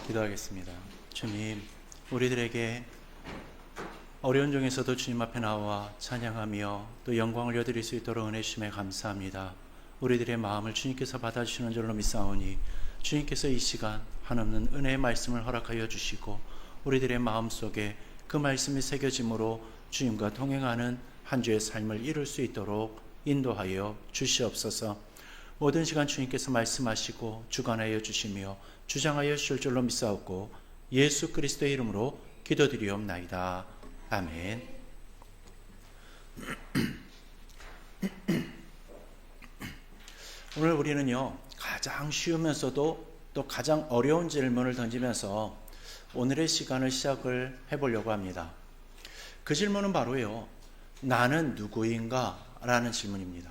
기도하겠습니다. 주님, 우리들에게 어려운 중에서도 주님 앞에 나와 찬양하며 또 영광을 여드릴 수 있도록 은혜 주심에 감사합니다. 우리들의 마음을 주님께서 받아주시는 줄로 믿사오니 주님께서 이 시간 한없는 은혜의 말씀을 허락하여 주시고 우리들의 마음속에 그 말씀이 새겨짐으로 주님과 동행하는 한 주의 삶을 이룰 수 있도록 인도하여 주시옵소서. 모든 시간 주님께서 말씀하시고 주관하여 주시며 주장하여 주실 줄로 믿사옵고 예수 그리스도의 이름으로 기도드리옵나이다. 아멘. 오늘 우리는요, 가장 쉬우면서도 또 가장 어려운 질문을 던지면서 오늘의 시간을 시작을 해보려고 합니다. 그 질문은 바로요, 나는 누구인가? 라는 질문입니다.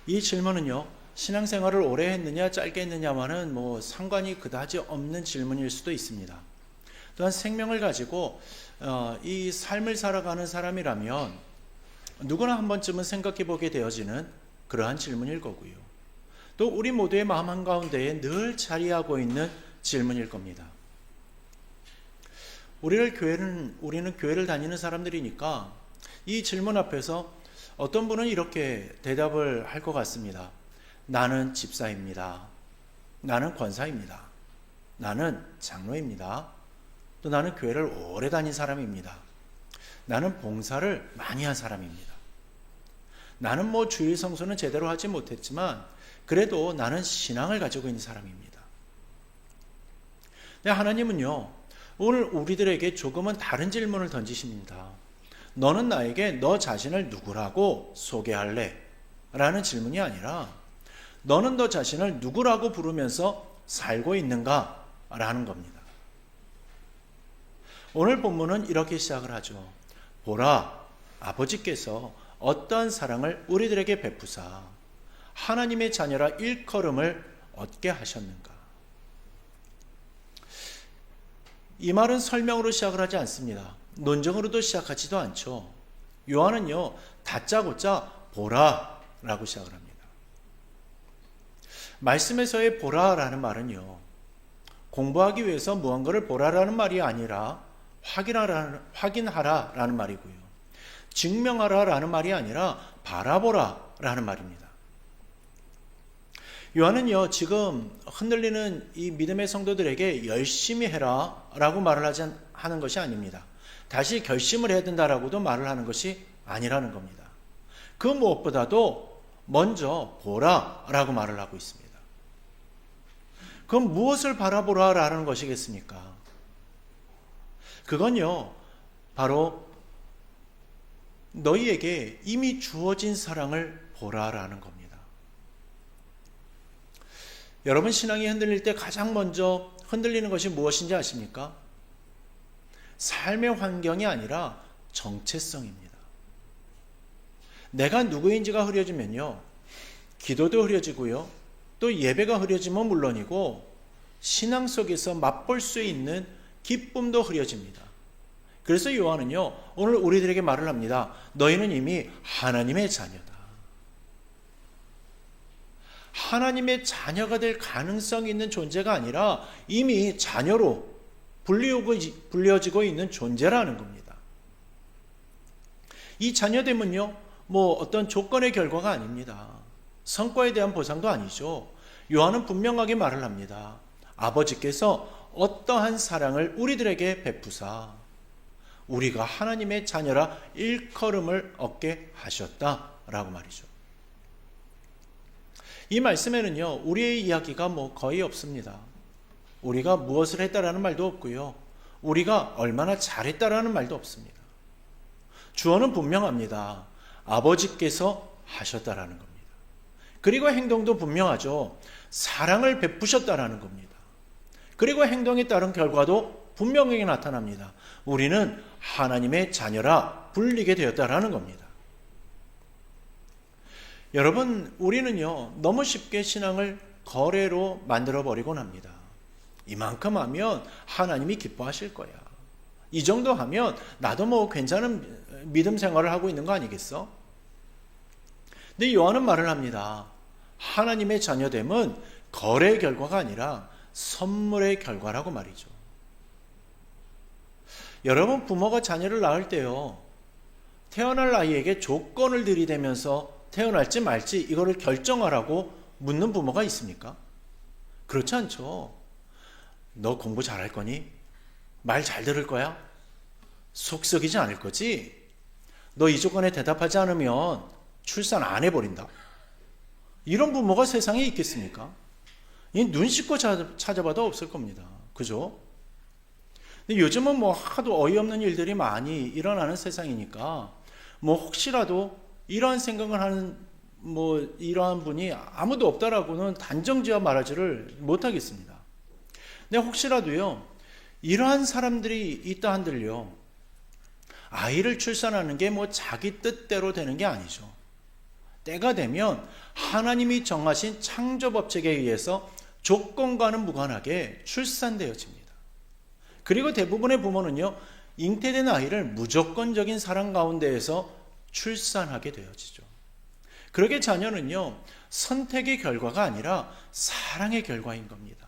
이 질문은요, 신앙생활을 오래 했느냐 짧게 했느냐와는 상관이 그다지 없는 질문일 수도 있습니다. 또한 생명을 가지고 이 삶을 살아가는 사람이라면 누구나 한 번쯤은 생각해 보게 되어지는 그러한 질문일 거고요. 또 우리 모두의 마음 한가운데에 늘 자리하고 있는 질문일 겁니다. 우리는 교회를 다니는 사람들이니까 이 질문 앞에서 어떤 분은 이렇게 대답을 할 것 같습니다. 나는 집사입니다. 나는 권사입니다. 나는 장로입니다. 또 나는 교회를 오래 다닌 사람입니다. 나는 봉사를 많이 한 사람입니다. 나는 주일 성수는 제대로 하지 못했지만 그래도 나는 신앙을 가지고 있는 사람입니다. 근데 하나님은요, 오늘 우리들에게 조금은 다른 질문을 던지십니다. 너는 나에게 너 자신을 누구라고 소개할래? 라는 질문이 아니라 너는 너 자신을 누구라고 부르면서 살고 있는가? 라는 겁니다. 오늘 본문은 이렇게 시작을 하죠. 보라, 아버지께서 어떠한 사랑을 우리들에게 베푸사 하나님의 자녀라 일컬음을 얻게 하셨는가? 이 말은 설명으로 시작을 하지 않습니다. 논증으로도 시작하지도 않죠. 요한은요, 다짜고짜 보라 라고 시작을 합니다. 말씀에서의 보라라는 말은요, 공부하기 위해서 무언가를 보라라는 말이 아니라 확인하라라는 말이고요. 증명하라라는 말이 아니라 바라보라라는 말입니다. 요한은요, 지금 흔들리는 이 믿음의 성도들에게 열심히 해라라고 말을 하는 것이 아닙니다. 다시 결심을 해야 된다라고도 말을 하는 것이 아니라는 겁니다. 그 무엇보다도 먼저 보라라고 말을 하고 있습니다. 그럼 무엇을 바라보라라는 것이겠습니까? 그건요, 바로 너희에게 이미 주어진 사랑을 보라라는 겁니다. 여러분, 신앙이 흔들릴 때 가장 먼저 흔들리는 것이 무엇인지 아십니까? 삶의 환경이 아니라 정체성입니다. 내가 누구인지가 흐려지면요, 기도도 흐려지고요, 또 예배가 흐려지면 물론이고 신앙 속에서 맛볼 수 있는 기쁨도 흐려집니다. 그래서 요한은요, 오늘 우리들에게 말을 합니다. 너희는 이미 하나님의 자녀다. 하나님의 자녀가 될 가능성이 있는 존재가 아니라 이미 자녀로 불려지고 있는 존재라는 겁니다. 이 자녀됨은요, 어떤 조건의 결과가 아닙니다. 성과에 대한 보상도 아니죠. 요한은 분명하게 말을 합니다. 아버지께서 어떠한 사랑을 우리들에게 베푸사 우리가 하나님의 자녀라 일컬음을 얻게 하셨다라고 말이죠. 이 말씀에는요, 우리의 이야기가 거의 없습니다. 우리가 무엇을 했다라는 말도 없고요, 우리가 얼마나 잘했다라는 말도 없습니다. 주어는 분명합니다. 아버지께서 하셨다라는 겁니다. 그리고 행동도 분명하죠. 사랑을 베푸셨다라는 겁니다. 그리고 행동에 따른 결과도 분명하게 나타납니다. 우리는 하나님의 자녀라 불리게 되었다라는 겁니다. 여러분, 우리는요, 너무 쉽게 신앙을 거래로 만들어버리곤 합니다. 이만큼 하면 하나님이 기뻐하실 거야. 이 정도 하면 나도 괜찮은 믿음 생활을 하고 있는 거 아니겠어? 근데 요한은 말을 합니다. 하나님의 자녀됨은 거래의 결과가 아니라 선물의 결과라고 말이죠. 여러분, 부모가 자녀를 낳을 때요, 태어날 아이에게 조건을 들이대면서 태어날지 말지 이거를 결정하라고 묻는 부모가 있습니까? 그렇지 않죠. 너 공부 잘할 거니? 말 잘 들을 거야? 속 썩이지 않을 거지? 너 이 조건에 대답하지 않으면 출산 안 해버린다. 이런 부모가 세상에 있겠습니까? 눈 씻고 찾아봐도 없을 겁니다. 그죠? 근데 요즘은 뭐 하도 어이없는 일들이 많이 일어나는 세상이니까 뭐 혹시라도 이러한 생각을 하는 이러한 분이 아무도 없다라고는 단정지어 말하지를 못하겠습니다. 근데 혹시라도요, 이러한 사람들이 있다 한들요, 아이를 출산하는 게 자기 뜻대로 되는 게 아니죠. 때가 되면 하나님이 정하신 창조법칙에 의해서 조건과는 무관하게 출산되어집니다. 그리고 대부분의 부모는요, 잉태된 아이를 무조건적인 사랑 가운데에서 출산하게 되어지죠. 그러게 자녀는요, 선택의 결과가 아니라 사랑의 결과인 겁니다.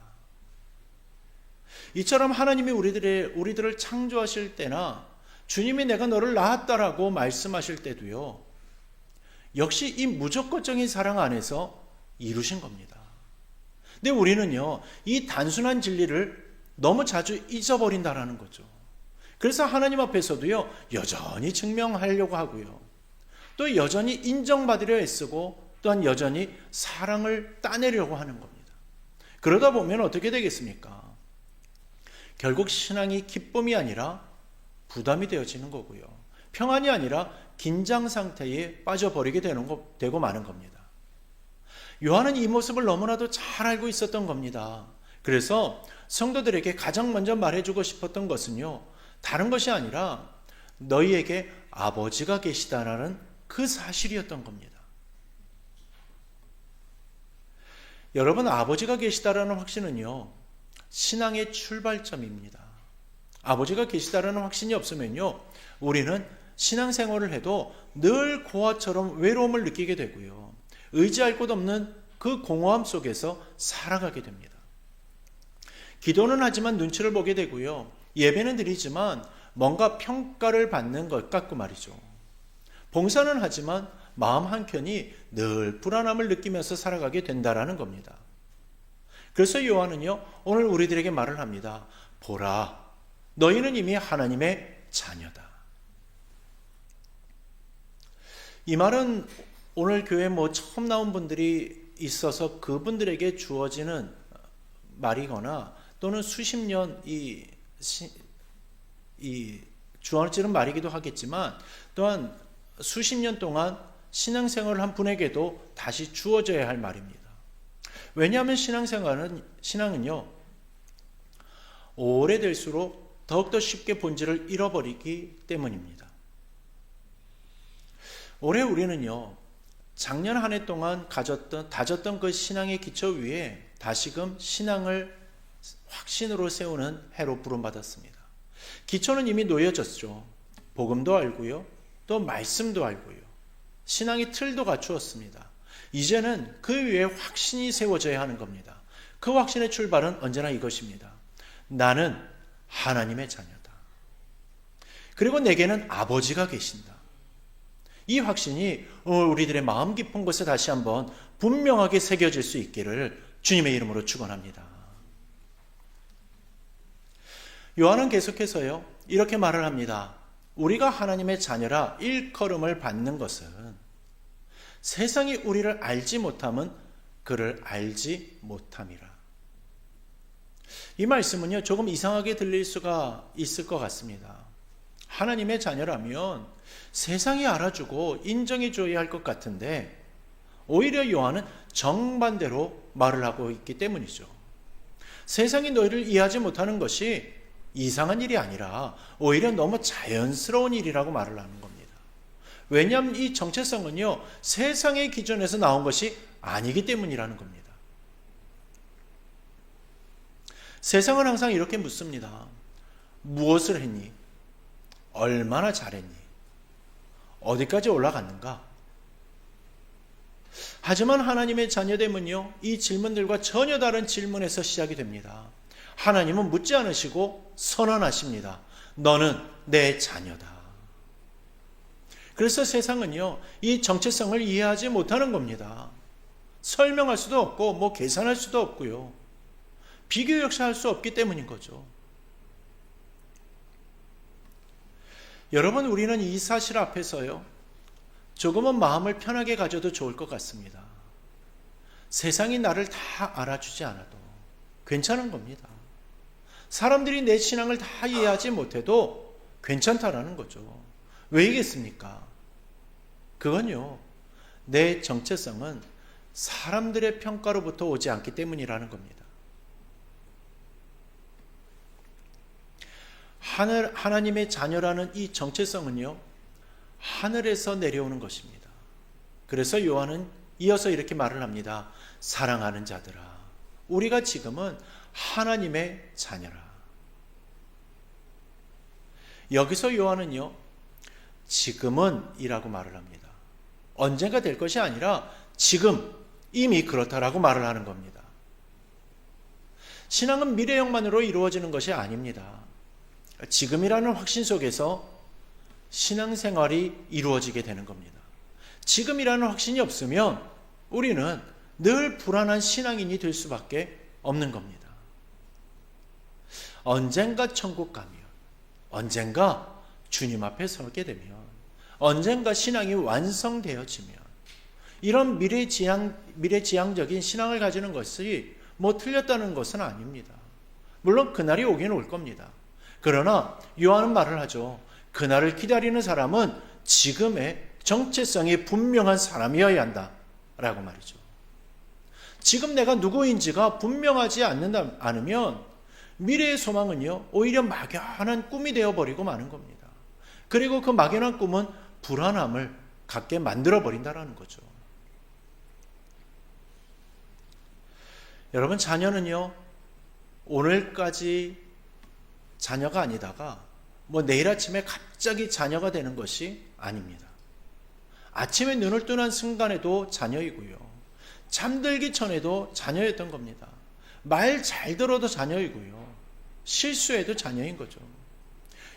이처럼 하나님이 우리들을 창조하실 때나 주님이 내가 너를 낳았다라고 말씀하실 때도요, 역시 이 무조건적인 사랑 안에서 이루신 겁니다. 근데 우리는요, 이 단순한 진리를 너무 자주 잊어버린다라는 거죠. 그래서 하나님 앞에서도요, 여전히 증명하려고 하고요, 또 여전히 인정받으려 애쓰고, 또한 여전히 사랑을 따내려고 하는 겁니다. 그러다 보면 어떻게 되겠습니까? 결국 신앙이 기쁨이 아니라 부담이 되어지는 거고요, 평안이 아니라 긴장 상태에 빠져버리게 되고 마는 겁니다. 요한은 이 모습을 너무나도 잘 알고 있었던 겁니다. 그래서 성도들에게 가장 먼저 말해주고 싶었던 것은요, 다른 것이 아니라 너희에게 아버지가 계시다라는 그 사실이었던 겁니다. 여러분, 아버지가 계시다라는 확신은요, 신앙의 출발점입니다. 아버지가 계시다라는 확신이 없으면요, 우리는 신앙생활을 해도 늘 고아처럼 외로움을 느끼게 되고요, 의지할 곳 없는 그 공허함 속에서 살아가게 됩니다. 기도는 하지만 눈치를 보게 되고요, 예배는 드리지만 뭔가 평가를 받는 것 같고 말이죠. 봉사는 하지만 마음 한켠이 늘 불안함을 느끼면서 살아가게 된다라는 겁니다. 그래서 요한은요, 오늘 우리들에게 말을 합니다. 보라, 너희는 이미 하나님의 자녀다. 이 말은 오늘 교회 처음 나온 분들이 있어서 그분들에게 주어지는 말이거나 또는 수십 년 주어지는 말이기도 하겠지만, 또한 수십 년 동안 신앙생활을 한 분에게도 다시 주어져야 할 말입니다. 왜냐하면 신앙은요, 오래될수록 더욱더 쉽게 본질을 잃어버리기 때문입니다. 올해 우리는요, 작년 한 해 동안 다졌던 그 신앙의 기초 위에 다시금 신앙을 확신으로 세우는 해로 부름받았습니다. 기초는 이미 놓여졌죠. 복음도 알고요, 또 말씀도 알고요, 신앙의 틀도 갖추었습니다. 이제는 그 위에 확신이 세워져야 하는 겁니다. 그 확신의 출발은 언제나 이것입니다. 나는 하나님의 자녀다. 그리고 내게는 아버지가 계신다. 이 확신이 우리들의 마음 깊은 곳에 다시 한번 분명하게 새겨질 수 있기를 주님의 이름으로 축원합니다. 요한은 계속해서요, 이렇게 말을 합니다. 우리가 하나님의 자녀라 일컬음을 받는 것은 세상이 우리를 알지 못함은 그를 알지 못함이라. 이 말씀은요, 조금 이상하게 들릴 수가 있을 것 같습니다. 하나님의 자녀라면 세상이 알아주고 인정해줘야 할 것 같은데, 오히려 요한은 정반대로 말을 하고 있기 때문이죠. 세상이 너희를 이해하지 못하는 것이 이상한 일이 아니라 오히려 너무 자연스러운 일이라고 말을 하는 겁니다. 왜냐하면 이 정체성은요, 세상의 기준에서 나온 것이 아니기 때문이라는 겁니다. 세상은 항상 이렇게 묻습니다. 무엇을 했니? 얼마나 잘했니? 어디까지 올라갔는가? 하지만 하나님의 자녀됨은요, 이 질문들과 전혀 다른 질문에서 시작이 됩니다. 하나님은 묻지 않으시고 선언하십니다. 너는 내 자녀다. 그래서 세상은요, 이 정체성을 이해하지 못하는 겁니다. 설명할 수도 없고 계산할 수도 없고요. 비교 역시 할 수 없기 때문인 거죠. 여러분, 우리는 이 사실 앞에서요, 조금은 마음을 편하게 가져도 좋을 것 같습니다. 세상이 나를 다 알아주지 않아도 괜찮은 겁니다. 사람들이 내 신앙을 다 이해하지 못해도 괜찮다라는 거죠. 왜이겠습니까? 그건요, 내 정체성은 사람들의 평가로부터 오지 않기 때문이라는 겁니다. 하나님의 자녀라는 이 정체성은요, 하늘에서 내려오는 것입니다. 그래서 요한은 이어서 이렇게 말을 합니다. 사랑하는 자들아, 우리가 지금은 하나님의 자녀라. 여기서 요한은요, 지금은 이라고 말을 합니다. 언젠가 될 것이 아니라 지금 이미 그렇다라고 말을 하는 겁니다. 신앙은 미래형만으로 이루어지는 것이 아닙니다. 지금이라는 확신 속에서 신앙생활이 이루어지게 되는 겁니다. 지금이라는 확신이 없으면 우리는 늘 불안한 신앙인이 될 수밖에 없는 겁니다. 언젠가 천국 가면, 언젠가 주님 앞에 서게 되면, 언젠가 신앙이 완성되어지면, 이런 미래지향적인 신앙을 가지는 것이 틀렸다는 것은 아닙니다. 물론 그날이 오긴 올 겁니다. 그러나 요한은 말을 하죠. 그날을 기다리는 사람은 지금의 정체성이 분명한 사람이어야 한다 라고 말이죠. 지금 내가 누구인지가 분명하지 않으면 미래의 소망은요, 오히려 막연한 꿈이 되어버리고 마는 겁니다. 그리고 그 막연한 꿈은 불안함을 갖게 만들어버린다는 거죠. 여러분, 자녀는요, 오늘까지 자녀가 아니다가 내일 아침에 갑자기 자녀가 되는 것이 아닙니다. 아침에 눈을 뜨는 순간에도 자녀이고요. 잠들기 전에도 자녀였던 겁니다. 말 잘 들어도 자녀이고요. 실수해도 자녀인 거죠.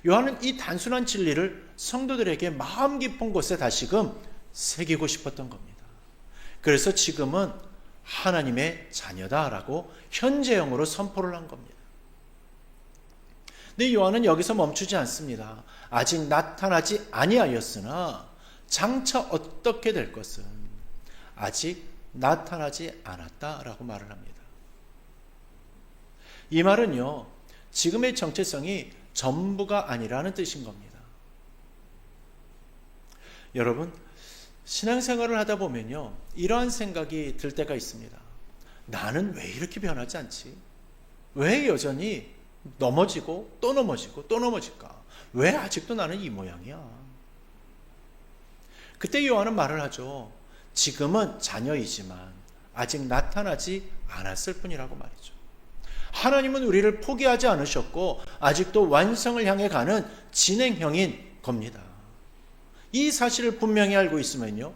요한은 이 단순한 진리를 성도들에게 마음 깊은 곳에 다시금 새기고 싶었던 겁니다. 그래서 지금은 하나님의 자녀다라고 현재형으로 선포를 한 겁니다. 근데 요한은 여기서 멈추지 않습니다. 아직 나타나지 아니하였으나 장차 어떻게 될 것은 아직 나타나지 않았다라고 말을 합니다. 이 말은요, 지금의 정체성이 전부가 아니라는 뜻인 겁니다. 여러분, 신앙생활을 하다 보면요, 이러한 생각이 들 때가 있습니다. 나는 왜 이렇게 변하지 않지? 왜 여전히 넘어지고 또 넘어지고 또 넘어질까? 왜 아직도 나는 이 모양이야? 그때 요한은 말을 하죠. 지금은 자녀이지만 아직 나타나지 않았을 뿐이라고 말이죠. 하나님은 우리를 포기하지 않으셨고 아직도 완성을 향해 가는 진행형인 겁니다. 이 사실을 분명히 알고 있으면요,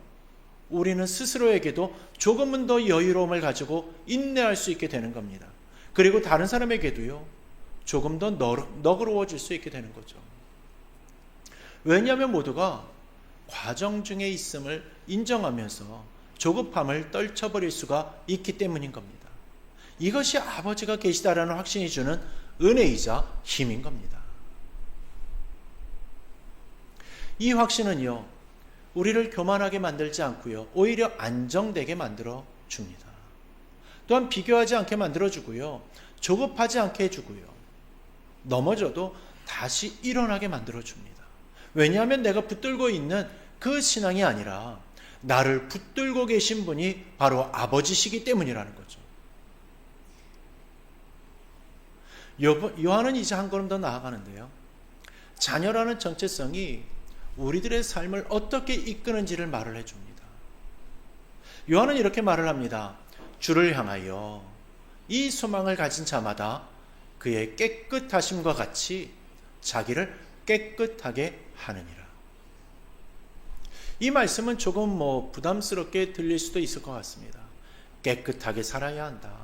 우리는 스스로에게도 조금은 더 여유로움을 가지고 인내할 수 있게 되는 겁니다. 그리고 다른 사람에게도요, 조금 더 너그러워질 수 있게 되는 거죠. 왜냐하면 모두가 과정 중에 있음을 인정하면서 조급함을 떨쳐버릴 수가 있기 때문인 겁니다. 이것이 아버지가 계시다라는 확신이 주는 은혜이자 힘인 겁니다. 이 확신은요, 우리를 교만하게 만들지 않고요, 오히려 안정되게 만들어 줍니다. 또한 비교하지 않게 만들어 주고요, 조급하지 않게 해주고요, 넘어져도 다시 일어나게 만들어 줍니다. 왜냐하면 내가 붙들고 있는 그 신앙이 아니라 나를 붙들고 계신 분이 바로 아버지시기 때문이라는 거죠. 요한은 이제 한 걸음 더 나아가는데요, 자녀라는 정체성이 우리들의 삶을 어떻게 이끄는지를 말을 해줍니다. 요한은 이렇게 말을 합니다. 주를 향하여 이 소망을 가진 자마다 그의 깨끗하심과 같이 자기를 깨끗하게 하느니라. 이 말씀은 조금 부담스럽게 들릴 수도 있을 것 같습니다. 깨끗하게 살아야 한다.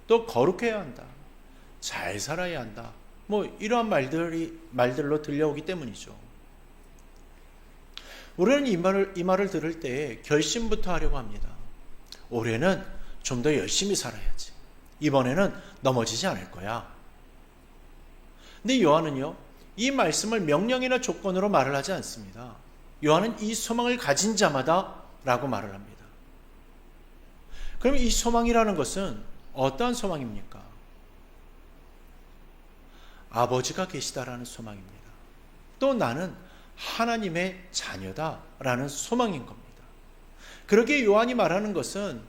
또 거룩해야 한다. 잘 살아야 한다. 이러한 말들로 들려오기 때문이죠. 우리는 이 말을 들을 때 결심부터 하려고 합니다. 올해는 좀 더 열심히 살아야지. 이번에는 넘어지지 않을 거야. 근데 요한은요, 이 말씀을 명령이나 조건으로 말을 하지 않습니다. 요한은 이 소망을 가진 자마다 라고 말을 합니다. 그럼 이 소망이라는 것은 어떠한 소망입니까? 아버지가 계시다라는 소망입니다. 또 나는 하나님의 자녀다라는 소망인 겁니다. 그러기에 요한이 말하는 것은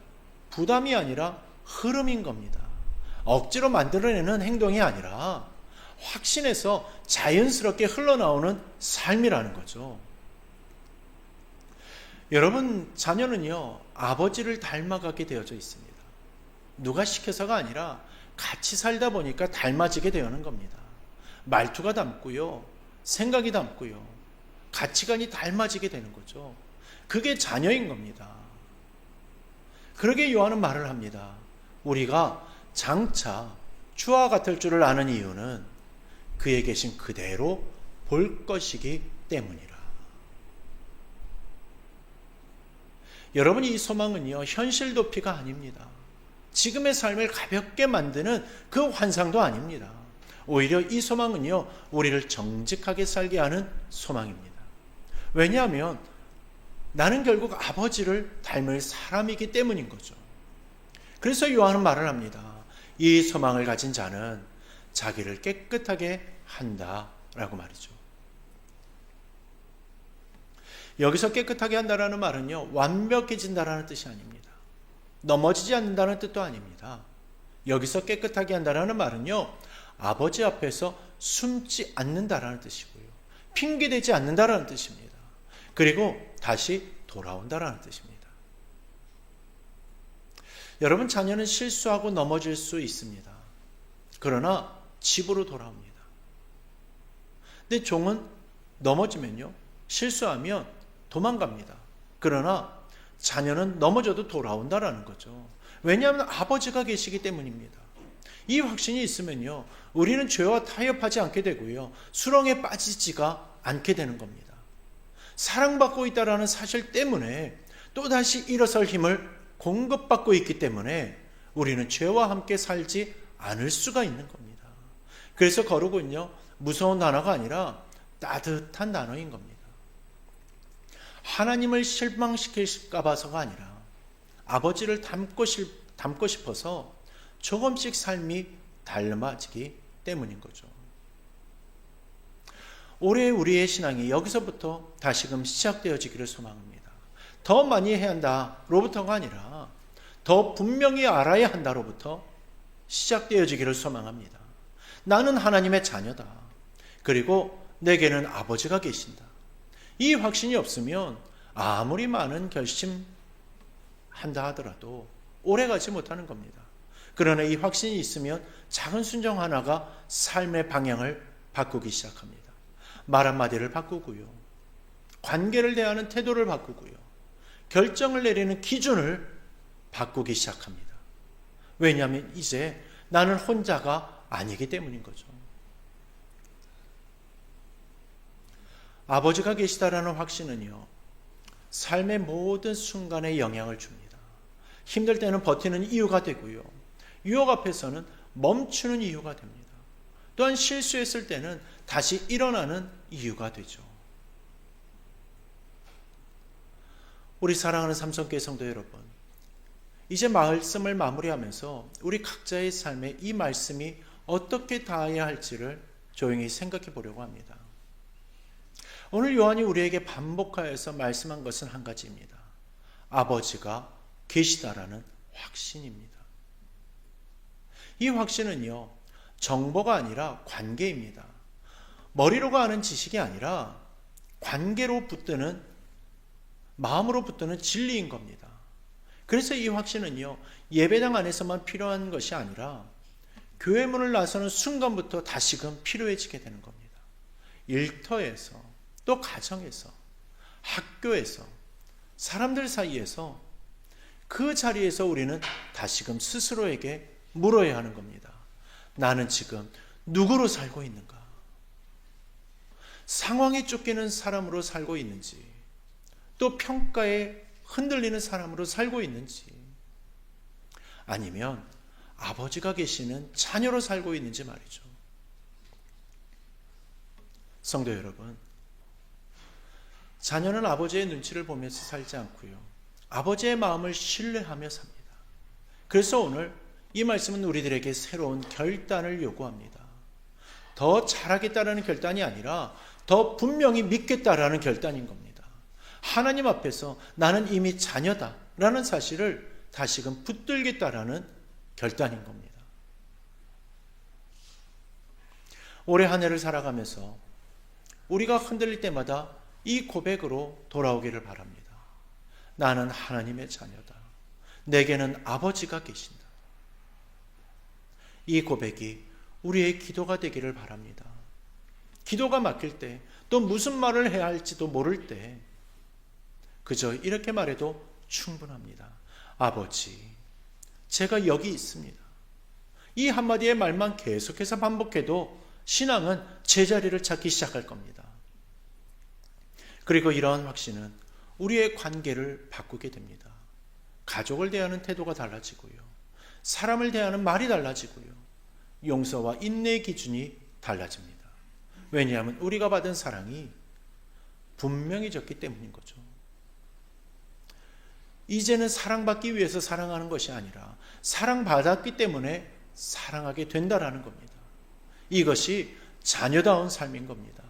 부담이 아니라 흐름인 겁니다. 억지로 만들어내는 행동이 아니라 확신해서 자연스럽게 흘러나오는 삶이라는 거죠. 여러분, 자녀는요, 아버지를 닮아가게 되어져 있습니다. 누가 시켜서가 아니라 같이 살다 보니까 닮아지게 되는 겁니다. 말투가 닮고요, 생각이 닮고요, 가치관이 닮아지게 되는 거죠. 그게 자녀인 겁니다. 그러게 요한은 말을 합니다. 우리가 장차 주와 같을 줄을 아는 이유는 그에 계신 그대로 볼 것이기 때문이라. 여러분, 이 소망은요, 현실 도피가 아닙니다. 지금의 삶을 가볍게 만드는 그 환상도 아닙니다. 오히려 이 소망은요, 우리를 정직하게 살게 하는 소망입니다. 왜냐하면 나는 결국 아버지를 닮을 사람이기 때문인 거죠. 그래서 요한은 말을 합니다. 이 소망을 가진 자는 자기를 깨끗하게 한다라고 말이죠. 여기서 깨끗하게 한다라는 말은요, 완벽해진다라는 뜻이 아닙니다. 넘어지지 않는다는 뜻도 아닙니다. 여기서 깨끗하게 한다라는 말은요, 아버지 앞에서 숨지 않는다라는 뜻이고요, 핑계대지 않는다라는 뜻입니다. 그리고 다시 돌아온다라는 뜻입니다. 여러분, 자녀는 실수하고 넘어질 수 있습니다. 그러나 집으로 돌아옵니다. 근데 종은 넘어지면요, 실수하면 도망갑니다. 그러나 자녀는 넘어져도 돌아온다라는 거죠. 왜냐하면 아버지가 계시기 때문입니다. 이 확신이 있으면요, 우리는 죄와 타협하지 않게 되고요, 수렁에 빠지지가 않게 되는 겁니다. 사랑받고 있다라는 사실 때문에 또다시 일어설 힘을 공급받고 있기 때문에 우리는 죄와 함께 살지 않을 수가 있는 겁니다. 그래서 거룩은요, 무서운 단어가 아니라 따뜻한 단어인 겁니다. 하나님을 실망시킬까 봐서가 아니라 아버지를 닮고 싶어서 조금씩 삶이 닮아지기 때문인 거죠. 올해 우리의 신앙이 여기서부터 다시금 시작되어지기를 소망합니다. 더 많이 해야 한다로부터가 아니라 더 분명히 알아야 한다로부터 시작되어지기를 소망합니다. 나는 하나님의 자녀다. 그리고 내게는 아버지가 계신다. 이 확신이 없으면 아무리 많은 결심한다 하더라도 오래가지 못하는 겁니다. 그러나 이 확신이 있으면 작은 순종 하나가 삶의 방향을 바꾸기 시작합니다. 말 한마디를 바꾸고요, 관계를 대하는 태도를 바꾸고요, 결정을 내리는 기준을 바꾸기 시작합니다. 왜냐하면 이제 나는 혼자가 아니기 때문인 거죠. 아버지가 계시다라는 확신은요, 삶의 모든 순간에 영향을 줍니다. 힘들 때는 버티는 이유가 되고요, 유혹 앞에서는 멈추는 이유가 됩니다. 또한 실수했을 때는 다시 일어나는 이유가 되죠. 우리 사랑하는 삼성교회 성도 여러분, 이제 말씀을 마무리하면서 우리 각자의 삶에 이 말씀이 어떻게 닿아야 할지를 조용히 생각해 보려고 합니다. 오늘 요한이 우리에게 반복하여서 말씀한 것은 한 가지입니다. 아버지가 계시다라는 확신입니다. 이 확신은요, 정보가 아니라 관계입니다. 머리로 아는 지식이 아니라 관계로 붙드는, 마음으로 붙드는 진리인 겁니다. 그래서 이 확신은요, 예배당 안에서만 필요한 것이 아니라 교회 문을 나서는 순간부터 다시금 필요해지게 되는 겁니다. 일터에서, 또 가정에서, 학교에서, 사람들 사이에서 그 자리에서 우리는 다시금 스스로에게 물어야 하는 겁니다. 나는 지금 누구로 살고 있는가? 상황에 쫓기는 사람으로 살고 있는지, 또 평가에 흔들리는 사람으로 살고 있는지, 아니면 아버지가 계시는 자녀로 살고 있는지 말이죠. 성도 여러분, 자녀는 아버지의 눈치를 보면서 살지 않고요, 아버지의 마음을 신뢰하며 삽니다. 그래서 오늘 이 말씀은 우리들에게 새로운 결단을 요구합니다. 더 잘하겠다라는 결단이 아니라 더 분명히 믿겠다라는 결단인 겁니다. 하나님 앞에서 나는 이미 자녀다라는 사실을 다시금 붙들겠다라는 결단인 겁니다. 올해 한 해를 살아가면서 우리가 흔들릴 때마다 이 고백으로 돌아오기를 바랍니다. 나는 하나님의 자녀다. 내게는 아버지가 계신다. 이 고백이 우리의 기도가 되기를 바랍니다. 기도가 막힐 때, 또 무슨 말을 해야 할지도 모를 때 그저 이렇게 말해도 충분합니다. 아버지, 제가 여기 있습니다. 이 한마디의 말만 계속해서 반복해도 신앙은 제자리를 찾기 시작할 겁니다. 그리고 이러한 확신은 우리의 관계를 바꾸게 됩니다. 가족을 대하는 태도가 달라지고요, 사람을 대하는 말이 달라지고요, 용서와 인내의 기준이 달라집니다. 왜냐하면 우리가 받은 사랑이 분명히 졌기 때문인 거죠. 이제는 사랑받기 위해서 사랑하는 것이 아니라 사랑받았기 때문에 사랑하게 된다라는 겁니다. 이것이 자녀다운 삶인 겁니다.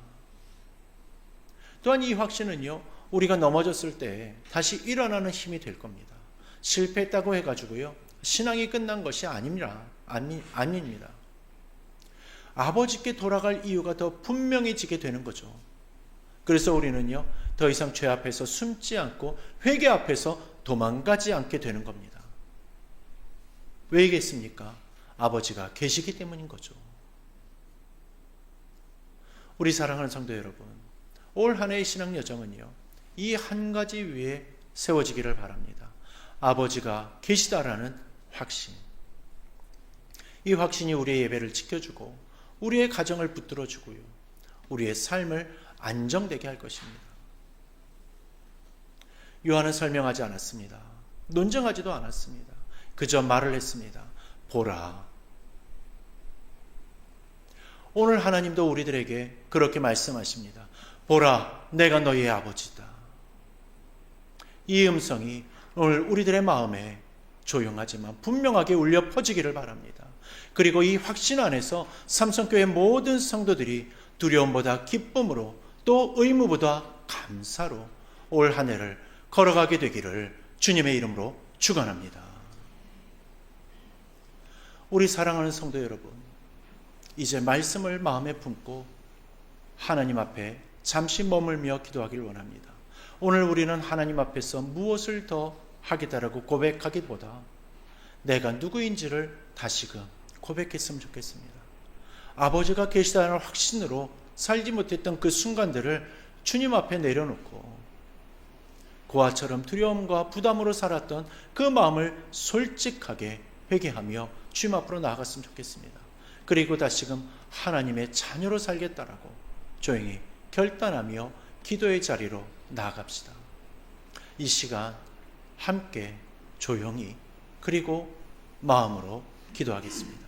또한 이 확신은요, 우리가 넘어졌을 때 다시 일어나는 힘이 될 겁니다. 실패했다고 해가지고요, 신앙이 끝난 것이 아닙니다. 아버지께 돌아갈 이유가 더 분명해지게 되는 거죠. 그래서 우리는요, 더 이상 죄 앞에서 숨지 않고 회개 앞에서 도망가지 않게 되는 겁니다. 왜겠습니까? 아버지가 계시기 때문인 거죠. 우리 사랑하는 성도 여러분, 올 한 해의 신앙 여정은요, 이 한 가지 위에 세워지기를 바랍니다. 아버지가 계시다라는 확신. 이 확신이 우리의 예배를 지켜주고 우리의 가정을 붙들어주고요, 우리의 삶을 안정되게 할 것입니다. 요한은 설명하지 않았습니다. 논증하지도 않았습니다. 그저 말을 했습니다. 보라. 오늘 하나님도 우리들에게 그렇게 말씀하십니다. 보라, 내가 너희의 아버지다. 이 음성이 오늘 우리들의 마음에 조용하지만 분명하게 울려 퍼지기를 바랍니다. 그리고 이 확신 안에서 삼성교회 모든 성도들이 두려움보다 기쁨으로, 또 의무보다 감사로 올 한 해를 걸어가게 되기를 주님의 이름으로 축원합니다. 우리 사랑하는 성도 여러분, 이제 말씀을 마음에 품고 하나님 앞에 잠시 머물며 기도하길 원합니다. 오늘 우리는 하나님 앞에서 무엇을 더 하겠다라고 고백하기보다 내가 누구인지를 다시금 고백했으면 좋겠습니다. 아버지가 계시다는 확신으로 살지 못했던 그 순간들을 주님 앞에 내려놓고 고아처럼 두려움과 부담으로 살았던 그 마음을 솔직하게 회개하며 주님 앞으로 나아갔으면 좋겠습니다. 그리고 다시금 하나님의 자녀로 살겠다라고 조용히 결단하며 기도의 자리로 나아갑시다. 이 시간 함께 조용히 그리고 마음으로 기도하겠습니다.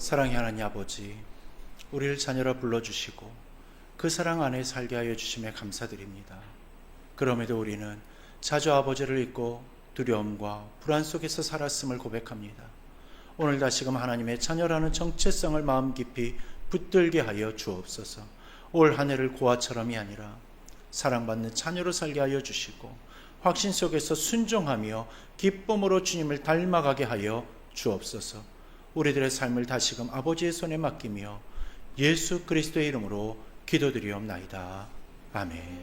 사랑의 하나님 아버지, 우리를 자녀라 불러주시고 그 사랑 안에 살게 하여 주심에 감사드립니다. 그럼에도 우리는 자주 아버지를 잊고 두려움과 불안 속에서 살았음을 고백합니다. 오늘 다시금 하나님의 자녀라는 정체성을 마음 깊이 붙들게 하여 주옵소서. 올 한 해를 고아처럼이 아니라 사랑받는 자녀로 살게 하여 주시고 확신 속에서 순종하며 기쁨으로 주님을 닮아가게 하여 주옵소서. 우리들의 삶을 다시금 아버지의 손에 맡기며 예수 그리스도의 이름으로 기도드리옵나이다. 아멘.